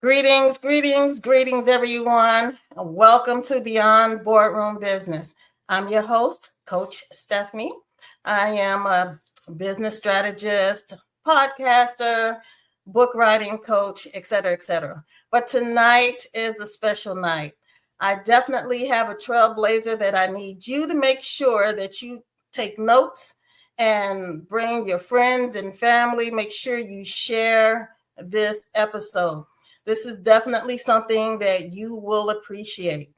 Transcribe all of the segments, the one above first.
Greetings, greetings, greetings, everyone. Welcome to Beyond Boardroom Business. I'm your host, Coach Stephanie. I am a business strategist, podcaster, book writing coach, etc., etc. But tonight is a special night. I definitely have a trailblazer that I need you to make sure that you take notes and bring your friends and family. Make sure you share this episode. This is definitely something that you will appreciate.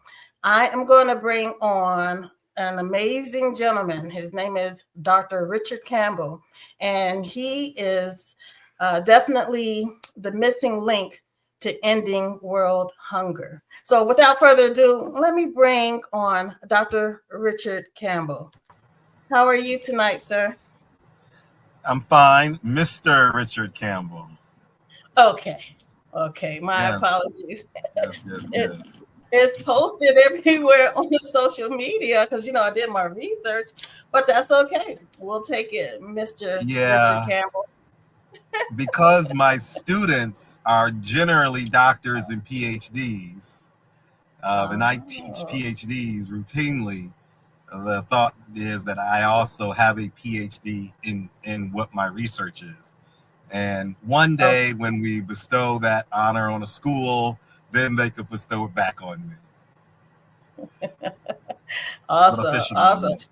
I am going to bring on an amazing gentleman. His name is Dr. Richard Campbell, and he is definitely the missing link to ending world hunger. So without further ado, let me bring on Dr. Richard Campbell. How are you tonight, sir? I'm fine, Mr. Richard Campbell. Okay. Okay. My Yes, apologies. yes, yes, It, yes. it's posted everywhere on the social media because I did my research, but that's okay. We'll take it, Mr. Richard Yeah, Campbell. because my students are generally doctors and PhDs, and I teach Oh, PhDs routinely. The thought is that I also have a PhD in what my research is. And one okay. day when we bestow that honor on a school, then they could bestow it back on me. But Awesome. officially, I'm Awesome. Mr.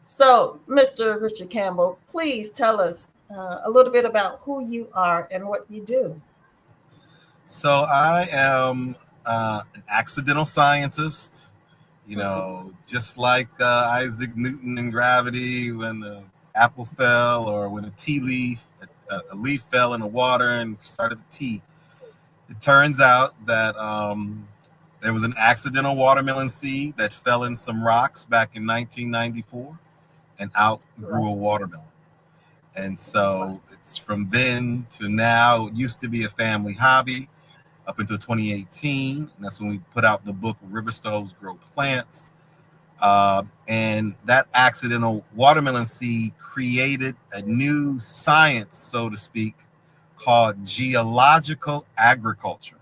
So, Mr. Richard Campbell, please tell us a little bit about who you are and what you do. So I am an accidental scientist, Mhm. just like Isaac Newton in gravity when the apple fell, or when a leaf fell in the water and started to tea. It turns out that there was an accidental watermelon seed that fell in some rocks back in 1994, and out grew a watermelon. And Wow. so it's from then to now. It used to be a family hobby up until 2018. And that's when we put out the book River Stoves Grow Plants. And that accidental watermelon seed created a new science, so to speak, called geological agriculture.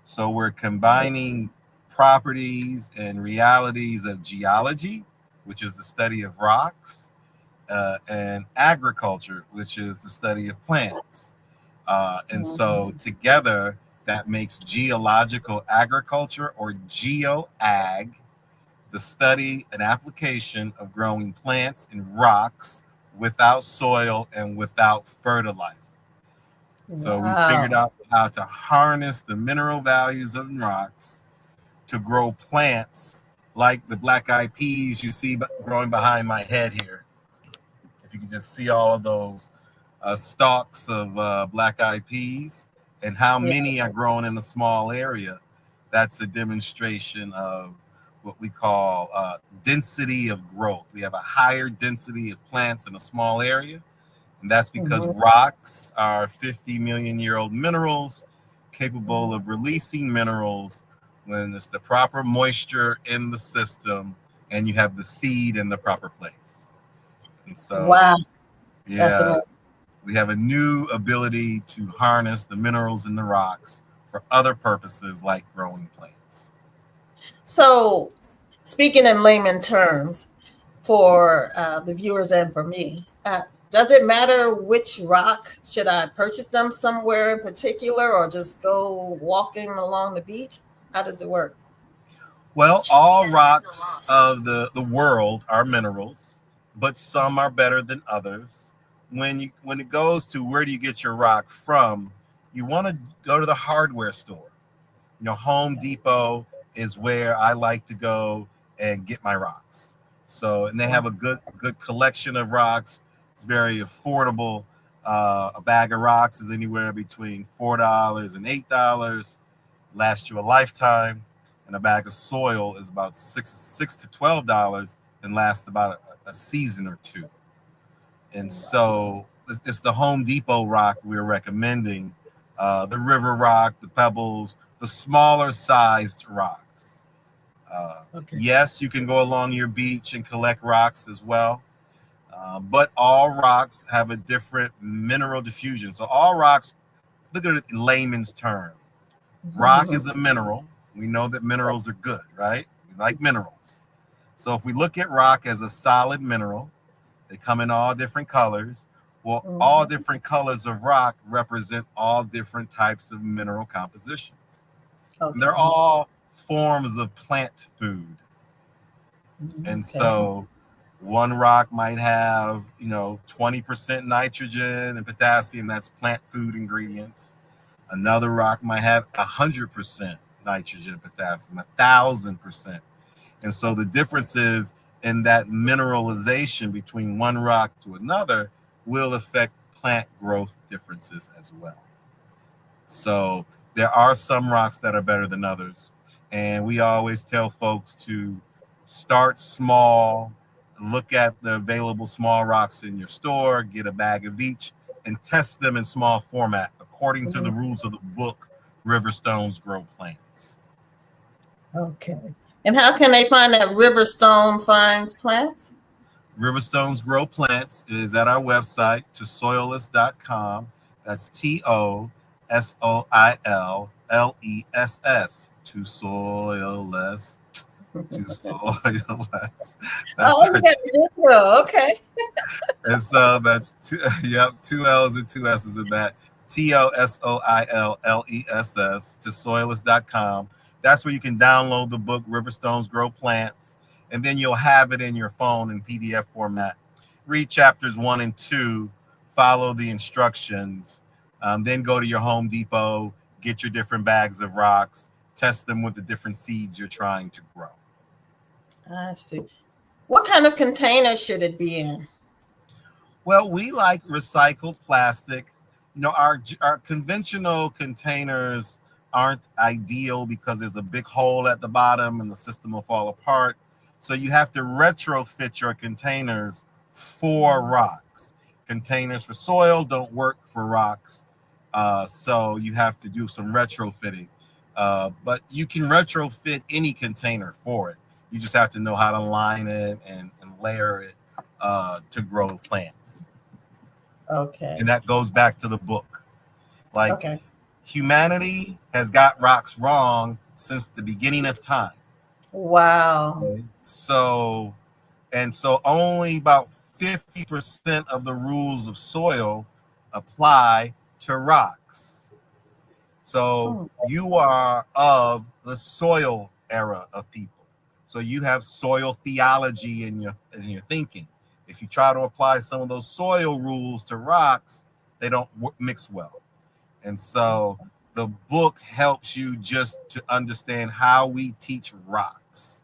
So we're combining properties and realities of geology, which is the study of rocks, and agriculture, which is the study of plants. And so Mhm. together, that makes geological agriculture, or GeoAg, the study and application of growing plants in rocks without soil and without fertilizer. So we figured Wow. out how to harness the mineral values of rocks to grow plants like the black eyed peas you see growing behind my head here. If you can just see all of those stalks of black eyed peas and how Yeah. many are grown in a small area, that's a demonstration of what we call density of growth. We have a higher density of plants in a small area, and that's because Mhm. rocks are 50 million year old minerals capable Mhm. of releasing minerals when there's the proper moisture in the system and you have the seed in the proper place. And so, Wow. That's yeah, amazing. we have a new ability to harness the minerals in the rocks for other purposes like growing plants. So, speaking in layman terms, for the viewers and for me, does it matter which rock? Should I purchase them somewhere in particular or just go walking along the beach? How does it work? Well, all rocks of the world are minerals, but some are better than others. When it goes to where do you get your rock from, you want to go to the hardware store. Home Depot is where I like to go and get my rocks. So, and they have a good collection of rocks. It's very affordable. A bag of rocks is anywhere between $4 and $8. Lasts you a lifetime. And a bag of soil is about six to $12 and lasts about a season or two. And so it's the Home Depot rock we're recommending, the river rock, the pebbles, the smaller sized rocks. Okay. Yes, you can go along your beach and collect rocks as well, but all rocks have a different mineral diffusion. So all rocks look at it in layman's term. Rock is a mineral. We know that minerals are good, right? We like minerals. So if we look at rock as a solid mineral, they come in all different colors. Well, all different colors of rock represent all different types of mineral compositions. And they're all forms of plant food. And so one rock might have, 20% nitrogen and potassium. That's plant food ingredients. Another rock might have 100% nitrogen and potassium, 1,000%. And so the differences in that mineralization between one rock to another will affect plant growth differences as well. So there are some rocks that are better than others. And we always tell folks to start small, look at the available small rocks in your store, get a bag of each, and test them in small format according to the rules of the book, Riverstones Grow Plants. Okay. And how can they find that Riverstone Finds Plants? Riverstones Grow Plants is at our website, tosoilless.com. That's TOSOILLESS, tosoilless. Tosoilless. Okay. And so that's two L's and two S's in that. TOSOILLESS, tosoilless.com. That's where you can download the book Riverstones Grow Plants, and then you'll have it in your phone in PDF format. Read chapters 1 and 2, follow the instructions, then go to your Home Depot, get your different bags of rocks, test them with the different seeds you're trying to grow. I see. What kind of container should it be in? Well, we like recycled plastic. Our conventional containers aren't ideal because there's a big hole at the bottom and the system will fall apart. So you have to retrofit your containers for rocks. Containers for soil don't work for rocks. So you have to do some retrofitting. But you can retrofit any container for it. You just have to know how to line it and layer it to grow plants. Okay. And that goes back to the book. Humanity has got rocks wrong since the beginning of time. Wow. Okay. So only about 50% of the rules of soil apply to rocks. So you are of the soil era of people. So you have soil theology in your thinking. If you try to apply some of those soil rules to rocks, they don't mix well. And so the book helps you just to understand how we teach rocks,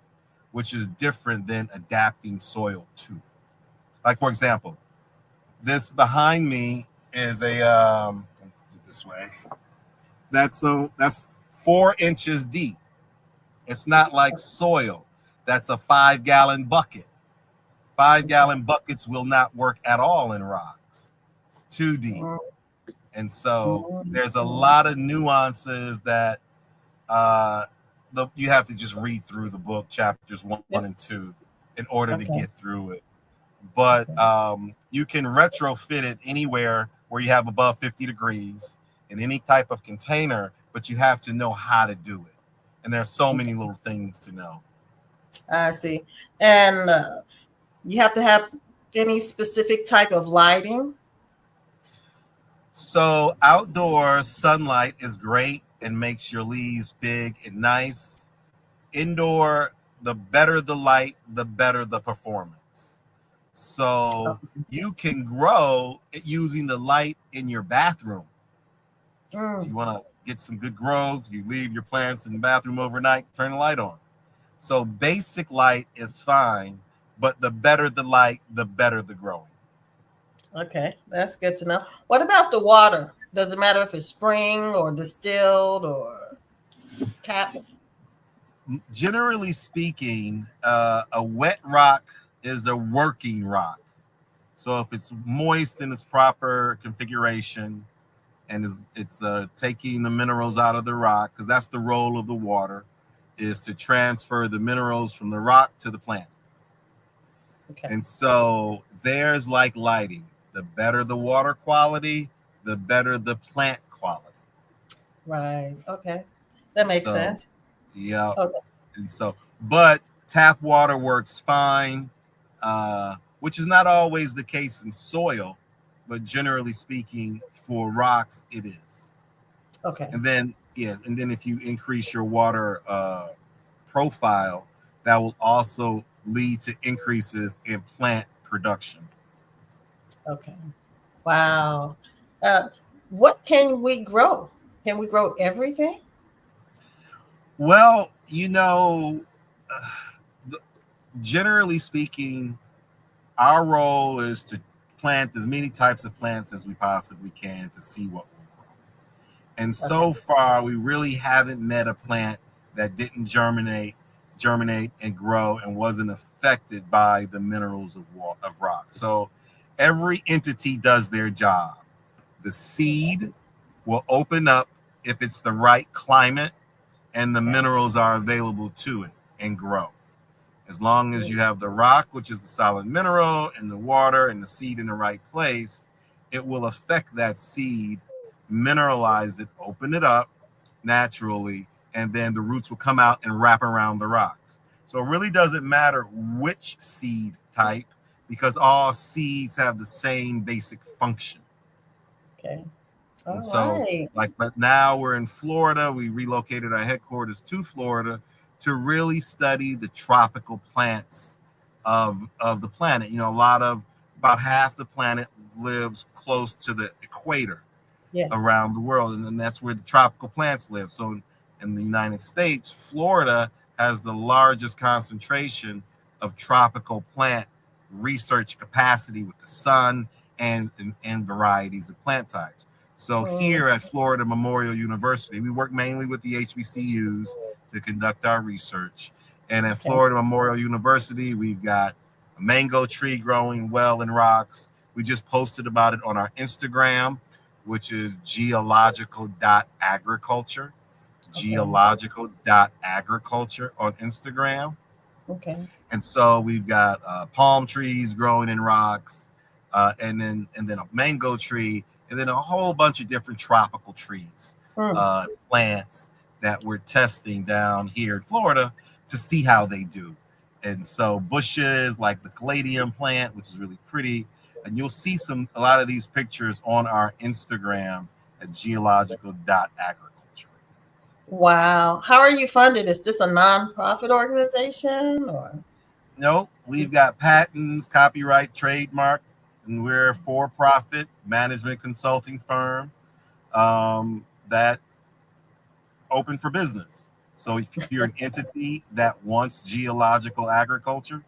which is different than adapting soil to. Like, for example, this behind me is let's do it this way. That's 4 inches deep. It's not like soil. That's a 5-gallon bucket. 5-gallon buckets will not work at all in rocks. It's too deep. And so there's a lot of nuances that you have to just read through the book, chapters 1 and 2, in order to get through it. But you can retrofit it anywhere where you have above 50 degrees in any type of container, but you have to know how to do it. And there's so many little things to know. I see. And you have to have any specific type of lighting? So outdoor sunlight is great and makes your leaves big and nice. Indoor, the better the light, the better the performance. So you can grow using the light in your bathroom. If you want to get some good growth, you leave your plants in the bathroom overnight, turn the light on. So basic light is fine, but the better the light, the better the growing. Okay, that's good to know. What about the water? Does it matter if it's spring or distilled or tap? Generally speaking, a wet rock is a working rock. So if it's moist in its proper configuration and it's taking the minerals out of the rock, because that's the role of the water, is to transfer the minerals from the rock to the plant. Okay. And so there's like lighting. The better the water quality, the better the plant quality. Right. Okay. That makes So, sense. yeah. Okay. And so, but tap water works fine, which is not always the case in soil, but generally speaking, for rocks, it is. Okay. And then, yes, and then if you increase your water profile, that will also lead to increases in plant production. Okay. Wow. Uh, what can we grow? Can we grow everything? Well, uh, generally speaking, our role is to plant as many types of plants as we possibly can to see what will grow. And Okay. so far, we really haven't met a plant that didn't germinate and grow and wasn't affected by the minerals of rock. So every entity does their job. The seed will open up if it's the right climate and the Okay. minerals are available to it and grow. As long as Mm, you have the rock, which is the solid mineral, and the water and the seed in the right place, it will affect that seed, mineralize it, open it up naturally, and then the roots will come out and wrap around the rocks. So it really doesn't matter which seed type because all seeds have the same basic function. okay. And All so, right. but now we're in Florida. We relocated our headquarters to Florida to really study the tropical plants of the planet. A lot of about half the planet lives close to the equator Yes. around the world, and then that's where the tropical plants live. So in the United States, Florida has the largest concentration of tropical plant research capacity with the sun and varieties of plant types. So Mm, here at Florida Memorial University, we work mainly with the HBCUs to conduct our research. And at okay. Florida Memorial University, we've got a mango tree growing well in rocks. We just posted about it on our Instagram, which is geological.agriculture, Okay. geological.agriculture on Instagram. Okay. And so we've got palm trees growing in rocks, and then a mango tree, and then a whole bunch of different tropical trees, Mm, plants that we're testing down here in Florida to see how they do. And so bushes like the caladium plant, which is really pretty, and you'll see a lot of these pictures on our Instagram at geological.agriculture. wow. How are you funded? Is this a nonprofit organization or? No, we've got patents, copyright, trademark, and we're a for-profit management consulting firm that open for business. So if you're an entity that wants geological agriculture,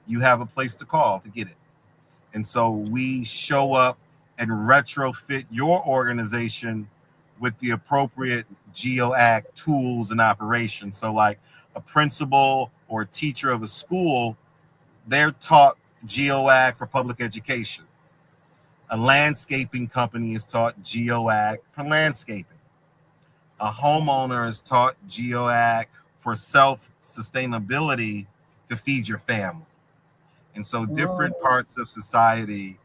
you have a place to call to get it. And so we show up and retrofit your organization with the appropriate GeoAg tools and operations. So like a principal or a teacher of a school, they're taught GeoAg for public education. A landscaping company is taught GeoAg for landscaping. A homeowner is taught GeoAg for self-sustainability to feed your family. And so different Mm, parts of society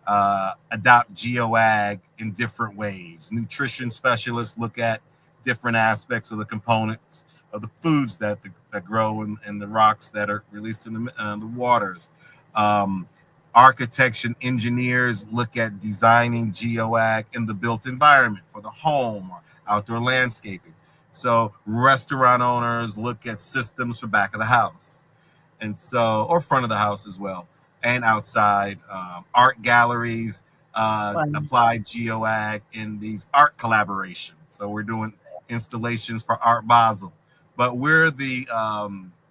adopt GeoAg in different ways. Nutrition specialists look at different aspects of the components of the foods that grow in the rocks that are released in the waters. Um, Architects and engineers look at designing GeoAg in the built environment for the home or outdoor landscaping. So restaurant owners look at systems for back of the house, and so or front of the house as well, and outside. Art galleries fun. apply GeoAg in these art collaborations. So we're doing installations for Art Basel, but we're the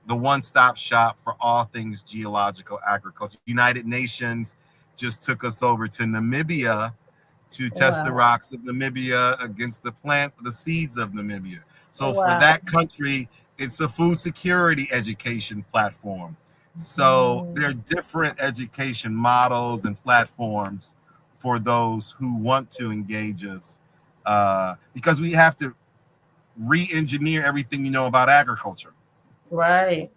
one-stop shop for all things geological agriculture. United Nations just took us over to Namibia to test the Wow. rocks of Namibia against the seeds of Namibia. So for Wow. that country, it's a food security education platform. So Mm, there are different education models and platforms for those who want to engage us, because we have to re-engineer everything you know about agriculture. right.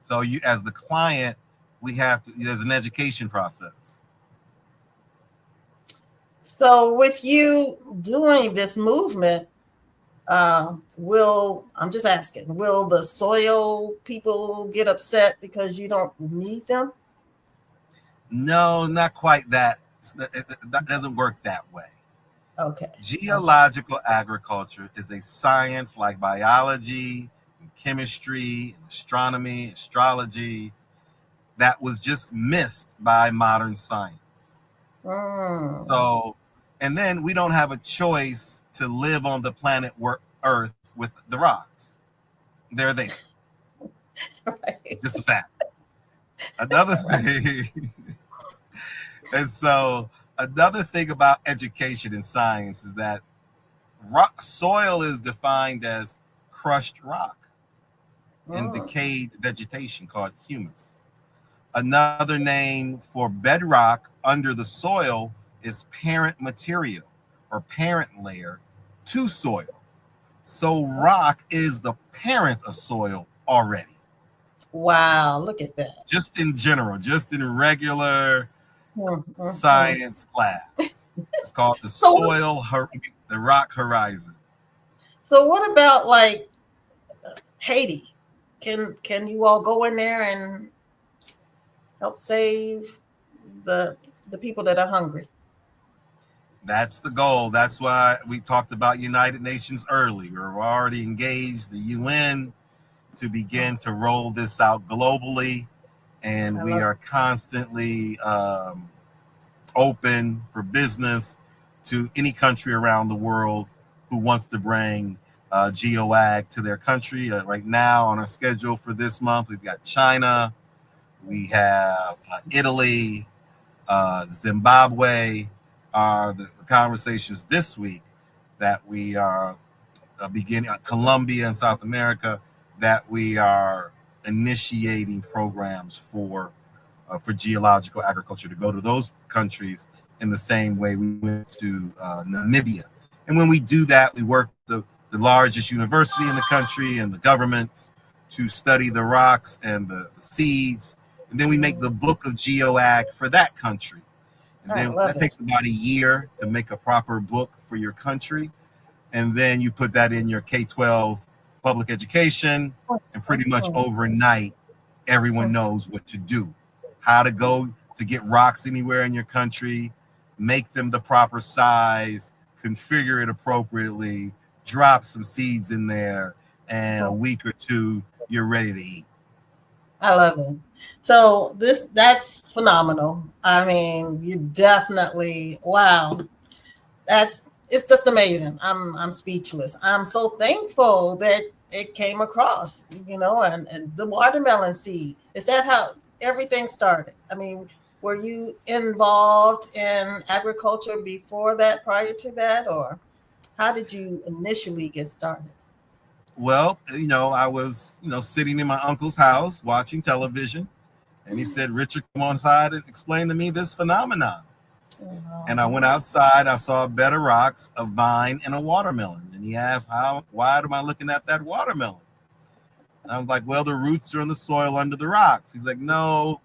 So you, as the client, we have to. There's an education process. So with you doing this movement, I'm just asking, will the soil people get upset because you don't need them? No, not quite that. That doesn't work that way. Okay. Okay. Geological agriculture is a science like biology, and chemistry, and astronomy, astrology that was just missed by modern science. Mm. So, and then we don't have a choice to live on the planet Earth with the rocks. They're there. Right. It's just a fact. Another Right. thing, and so another thing about education and science is that soil is defined as crushed rock and Mm. decayed vegetation called humus. Another name for bedrock under the soil is parent material or parent layer to soil. So rock is the parent of soil already. Wow, look at that. Just in general, just in regular Mm, mm, mm. science class. It's called the So, the rock horizon. so what about like Haiti? Can you all go in there and help save the the people that are hungry? That's the goal. That's why we talked about United Nations early. We're already engaged the UN to begin to roll this out globally, and I we love are constantly open for business to any country around the world who wants to bring GeoAg to their country. Right now, on our schedule for this month, we've got China, we have Italy, Zimbabwe. The conversations this week that we are beginning, Colombia and South America, that we are initiating programs for geological agriculture to go to those countries in the same way we went to Namibia. And when we do that, we work with the largest university in the country and the government to study the rocks and the seeds. And then we make the book of GeoAg for that country. And I then love that it. takes about a year to make a proper book for your country. And then you put that in your K-12 public education, and pretty much Mm, overnight, everyone mm, knows what to do, how to go to get rocks anywhere in your country, make them the proper size, configure it appropriately, drop some seeds in there, and a mm. week or two, you're ready to eat. I love it. So that's phenomenal. I mean, you definitely wow. That's it's just amazing. I'm speechless. I'm so thankful that it came across, and the watermelon seed. Is that how everything started? I mean, were you involved in agriculture before that, prior to that, or how did you initially get started? Well, I was, sitting in my uncle's house watching television, and he said, Richard, come on inside and explain to me this phenomenon. And I went Oh, outside. I saw a bed of rocks, a vine, and a watermelon. And he asked, why am I looking at that watermelon? And I was like, well, the roots are in the soil under the rocks. He's like, no.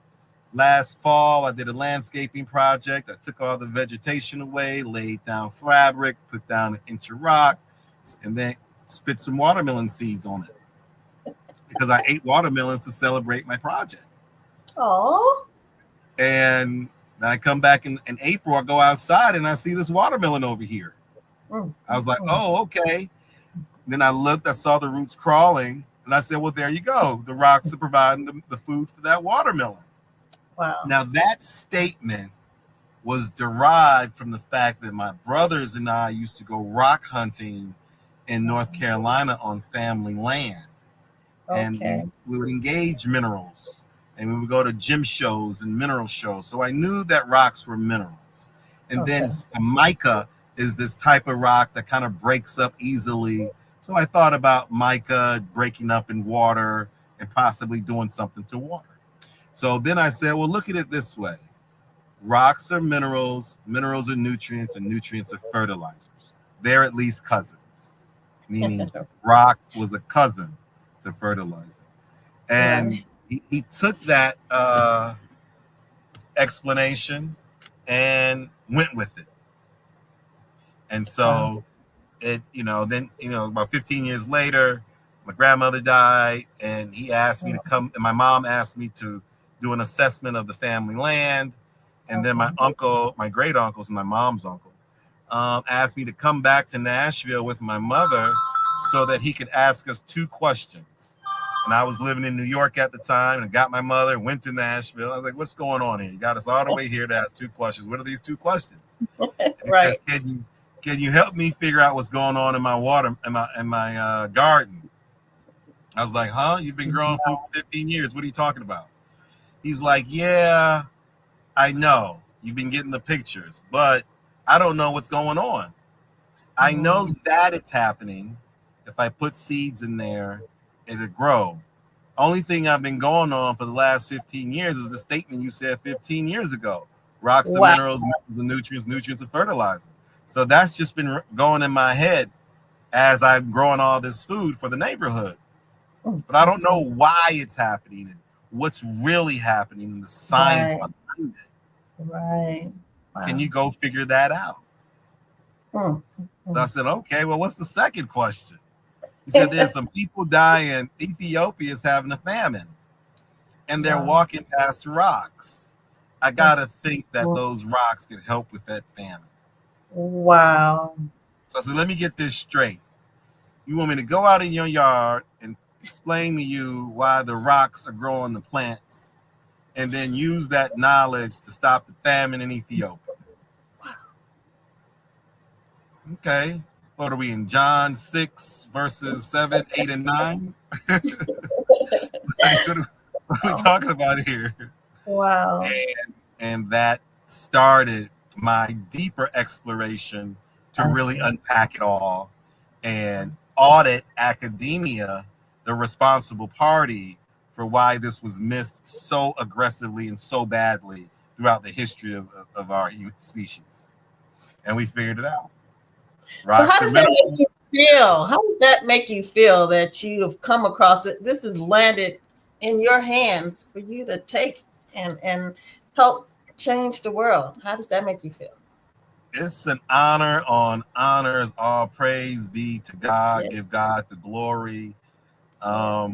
Last fall, I did a landscaping project. I took all the vegetation away, laid down fabric, put down an inch of rock, and then spit some watermelon seeds on it because I ate watermelons to celebrate my project. oh, And then I come back in April, I go outside and I see this watermelon over here. mm, I mm, was like, mm. oh, okay. Then I looked, I saw the roots crawling, and I said, well, there you go. The rocks are providing the food for that watermelon. Wow. Now, that statement was derived from the fact that my brothers and I used to go rock hunting in North Carolina on family land. And Okay. we would engage minerals, and we would go to gem shows and mineral shows. So I knew that rocks were minerals. And then Okay. mica is this type of rock that kind of breaks up easily. So I thought about mica breaking up in water and possibly doing something to water. So then I said, well, look at it this way. Rocks are minerals, minerals are nutrients, and nutrients are fertilizers. They're at least cousins, meaning rock was a cousin to fertilizer. And Right. he took that explanation and went with it. And Wow. so then about 15 years later, my grandmother died, and he asked me to come, and my mom asked me to do an assessment of the family land, and then my uncle, my great uncles, my mom's uncle, asked me to come back to Nashville with my mother so that he could ask us 2 questions. And I was living in New York at the time, and got my mother, went to Nashville. I was like, "What's going on here? You got us all the way here to ask 2 questions. What are these 2 questions?" Right. Says, can you help me figure out what's going on in my water, in my garden? I was like, "Huh? You've been growing food for 15 years. What are you talking about?" He's like, "Yeah, I know. You've been getting the pictures, but I don't know what's going on. I know that it's happening. If I put seeds in there, it'll grow. Only thing I've been going on for the last 15 years is the statement you said 15 years ago. Rocks and minerals, and nutrients and fertilizers. So that's just been going in my head as I'm growing all this food for the neighborhood. But I don't know why it's happening and what's really happening in the science behind it. Right. Wow. Can you go figure that out?" So I said, "Okay, well, what's the second question?" He said, "There's some people dying. Ethiopia is having a famine, and they're walking past rocks. I got to think that those rocks can help with that famine." Wow. So I said, "Let me get this straight. You want me to go out in your yard and explain to you why the rocks are growing the plants, and then use that knowledge to stop the famine in Ethiopia?" Okay. What are we in, John 6 verses 7, 8, and 9? What are we talking about here? Wow. And that started my deeper exploration to really unpack it all and audit academia, the responsible party for why this was missed so aggressively and so badly throughout the history of our species. And we figured it out. So how does that make you feel? How does that make you feel that you have come across it? This has landed in your hands for you to take and help change the world. How does that make you feel? It's an honor on honors. All praise be to God. Give God the glory. I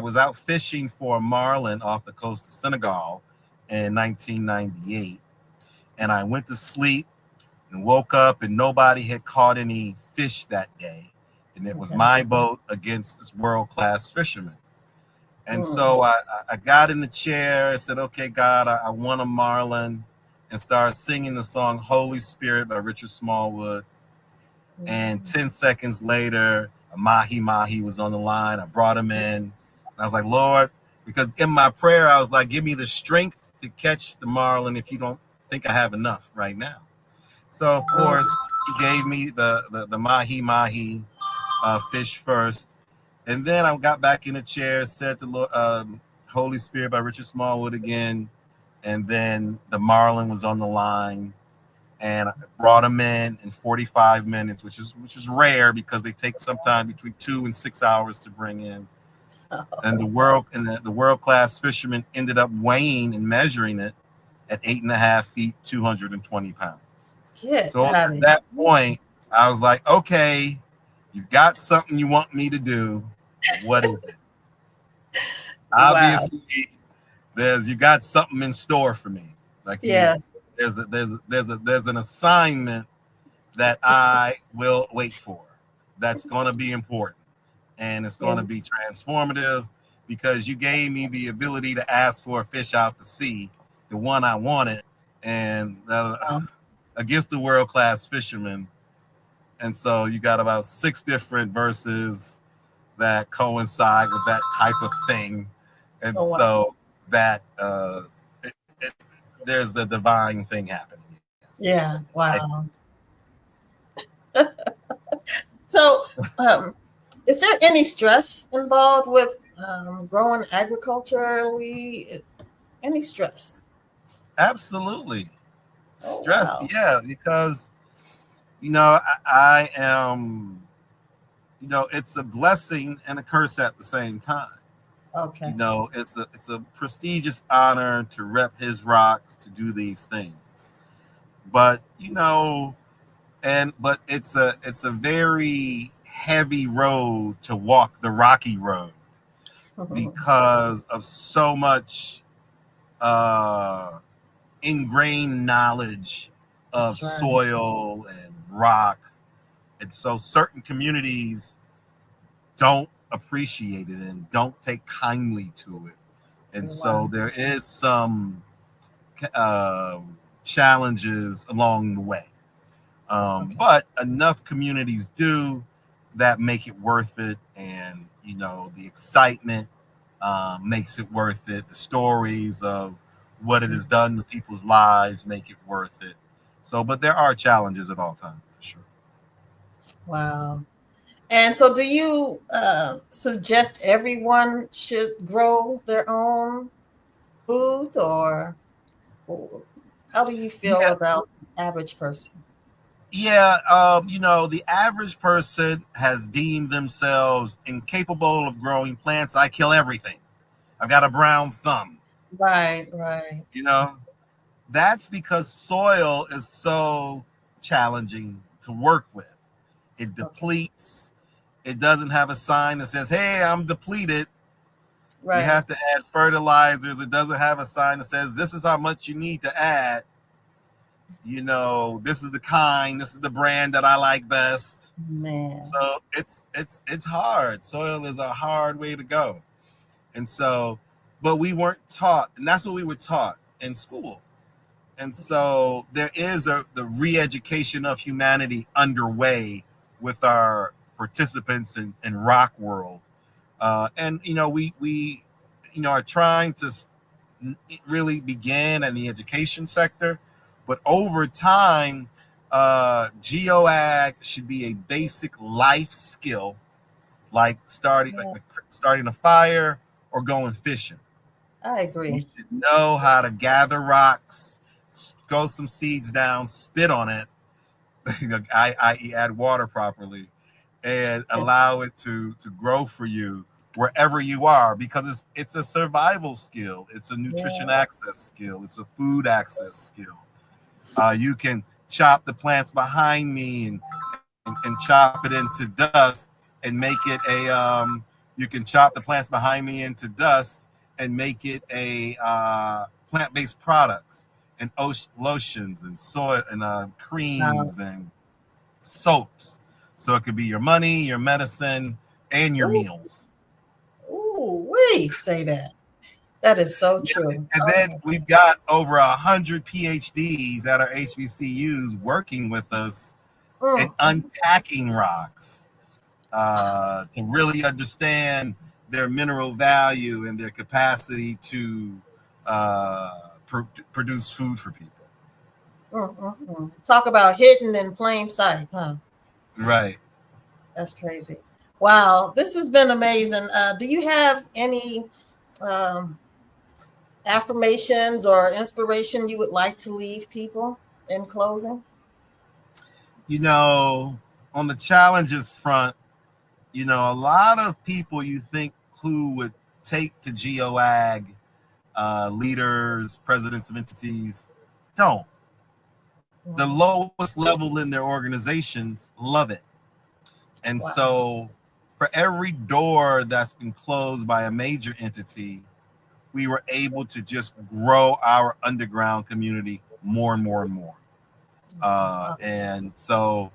was out fishing for a marlin off the coast of Senegal in 1998, and I went to sleep and woke up and nobody had caught any fish that day. And it was my boat against this world-class fisherman. And so I got in the chair and said, "Okay, God, I want a marlin," and started singing the song "Holy Spirit" by Richard Smallwood. And 10 seconds later, a mahi was on the line. I brought him in. And I was like, "Lord," because in my prayer, I was like, "Give me the strength to catch the marlin if you don't think I have enough right now." So of course he gave me the mahi fish first, and then I got back in the chair, said the Lord, "Holy Spirit" by Richard Smallwood again, and then the marlin was on the line, and I brought him in 45 minutes, which is rare because they take sometime between 2 and 6 hours to bring in. And the world-class fisherman ended up weighing and measuring it at 8.5 feet, 220 pounds. So at that point, I was like, "Okay, you got something you want me to do. What is it?" Obviously, you got something in store for me. Like, there's an assignment that I will wait for. That's going to be important, and it's going to be transformative because you gave me the ability to ask for a fish out to sea, the one I wanted, and against the world-class fishermen. And so you got about 6 different verses that coincide with that type of thing. And so that there's the divine thing happening. Yeah. Wow. So is there any stress involved with growing agriculturally? Any stress? Absolutely. Stress, because I am, it's a blessing and a curse at the same time. Okay. It's a prestigious honor to rep his rocks, to do these things. But but it's a very heavy road to walk, the rocky road, because of so much ingrained knowledge of That's right. soil and rock. And so certain communities don't appreciate it and don't take kindly to it. And so there is some challenges along the way. But enough communities do that make it worth it. And, the excitement makes it worth it. The stories of what it has done to people's lives make it worth it. So, but there are challenges at all times, for sure. Wow. And so do you suggest everyone should grow their own food, or how do you feel about the average person? Yeah, the average person has deemed themselves incapable of growing plants. I kill everything. I've got a brown thumb. Right. That's because soil is so challenging to work with. It depletes. It doesn't have a sign that says, "Hey, I'm depleted." Right. You have to add fertilizers. It doesn't have a sign that says, "This is how much you need to add." This is the brand that I like best. Man. So it's hard. Soil is a hard way to go. And so, but we weren't taught, and that's what we were taught in school. And so there is the re-education of humanity underway with our participants in Rock World. And we are trying to really begin in the education sector. But over time, GeoAg should be a basic life skill, like starting a fire or going fishing. I agree. You should know how to gather rocks, go some seeds down, spit on it, i.e. add water properly, and allow it to grow for you wherever you are, because it's a survival skill. It's a nutrition access skill. It's a food access skill. You can chop the plants behind me and chop it into dust and make it you can chop the plants behind me into dust and make it a plant-based products and lotions and soy and creams and soaps. So it could be your money, your medicine, and your meals. Ooh, wait, say that. That is so true. And then we've got over 100 PhDs at our HBCUs working with us and unpacking rocks to really understand their mineral value and their capacity to produce food for people. Talk about hidden in plain sight, huh? Right. That's crazy. Wow, this has been amazing. Do you have any affirmations or inspiration you would like to leave people in closing? On the challenges front, a lot of people you think who would take to GeoAg, leaders, presidents of entities, don't. The lowest level in their organizations love it. And so for every door that's been closed by a major entity, we were able to just grow our underground community more and more and more. And so,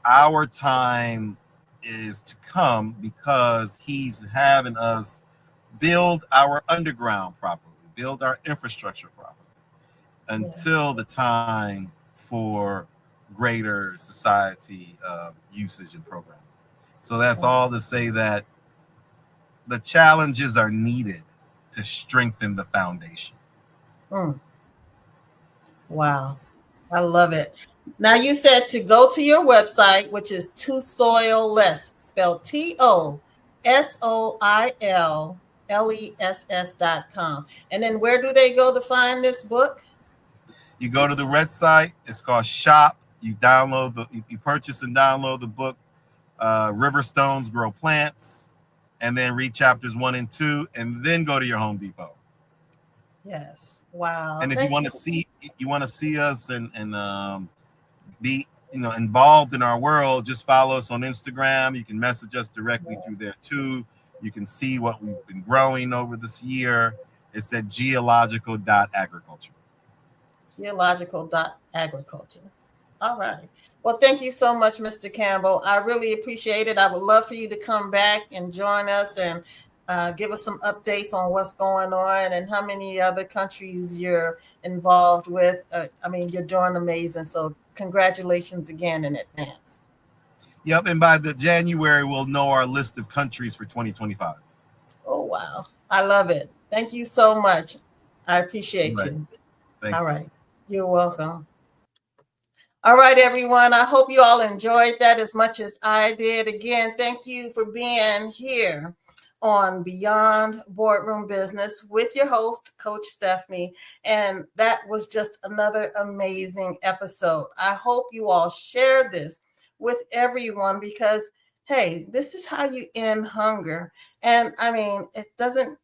our time is to come because he's having us build our underground properly, build our infrastructure properly until the time for greater society usage and programming. So that's all to say that the challenges are needed to strengthen the foundation. Wow. I love it. Now you said to go to your website, which is ToSoilless, spelled ToSoilless.com. And then where do they go to find this book? You go to the website. It's called Shop. You download you purchase and download the book, Riverstones Grow Plants, and then read chapters 1 and 2, and then go to your Home Depot. Yes. Wow. And if you want to see us and be involved in our world, just follow us on Instagram. You can message us directly through there too. You can see what we've been growing over this year. It's at geological.agriculture. Geological.agriculture. All right. Well, thank you so much, Mr. Campbell. I really appreciate it. I would love for you to come back and join us and give us some updates on what's going on and how many other countries you're involved with. You're doing amazing. So congratulations again in advance. Yep. And by the January, we'll know our list of countries for 2025. Oh, wow. I love it. Thank you so much. I appreciate you. All right. You're welcome. All right, everyone. I hope you all enjoyed that as much as I did. Again, thank you for being here on Beyond Boardroom Business with your host, Coach Stephanie. And that was just another amazing episode. I hope you all share this with everyone because, hey, this is how you end hunger. And it doesn't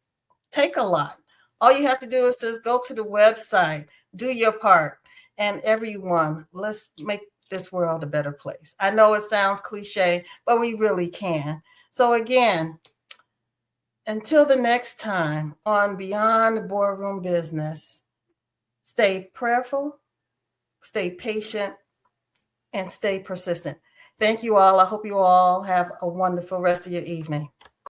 take a lot. All you have to do is just go to the website, do your part. And everyone, let's make this world a better place. I know it sounds cliche, but we really can. So again, until the next time on Beyond Boardroom Business, stay prayerful, stay patient, and stay persistent. Thank you all. I hope you all have a wonderful rest of your evening.